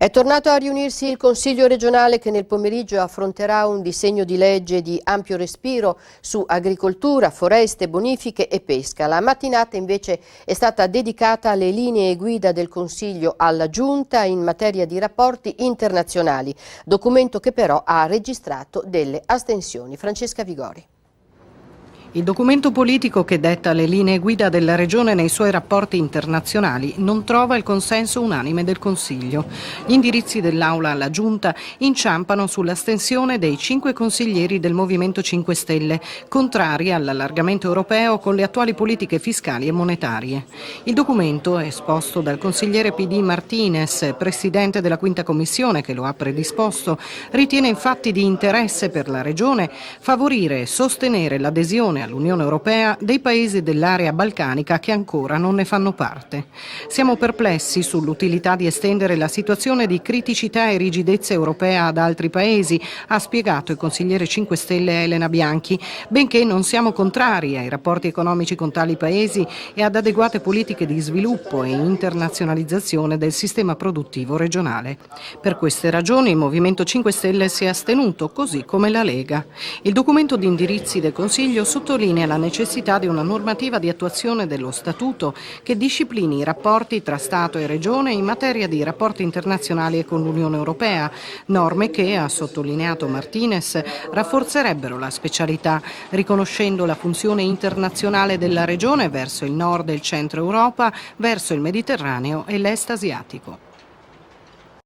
È tornato a riunirsi il Consiglio regionale che nel pomeriggio affronterà un disegno di legge di ampio respiro su agricoltura, foreste, bonifiche e pesca. La mattinata invece è stata dedicata alle linee guida del Consiglio alla Giunta in materia di rapporti internazionali, documento che però ha registrato delle astensioni. Francesca Vigori. Il documento politico che detta le linee guida della Regione nei suoi rapporti internazionali non trova il consenso unanime del Consiglio. Gli indirizzi dell'Aula alla Giunta inciampano sull'astensione dei 5 consiglieri del Movimento 5 Stelle, contrari all'allargamento europeo con le attuali politiche fiscali e monetarie. Il documento, esposto dal consigliere PD Martinez, presidente della Quinta Commissione che lo ha predisposto, ritiene infatti di interesse per la Regione favorire e sostenere l'adesione all'Unione Europea dei paesi dell'area balcanica che ancora non ne fanno parte. Siamo perplessi sull'utilità di estendere la situazione di criticità e rigidezza europea ad altri paesi, ha spiegato il consigliere 5 Stelle Elena Bianchi, benché non siamo contrari ai rapporti economici con tali paesi e ad adeguate politiche di sviluppo e internazionalizzazione del sistema produttivo regionale. Per queste ragioni il Movimento 5 Stelle si è astenuto, così come la Lega. Il documento di indirizzi del Consiglio sottolinea la necessità di una normativa di attuazione dello Statuto che disciplini i rapporti tra Stato e Regione in materia di rapporti internazionali e con l'Unione Europea, norme che, ha sottolineato Martinez, rafforzerebbero la specialità, riconoscendo la funzione internazionale della Regione verso il nord e il centro Europa, verso il Mediterraneo e l'est asiatico.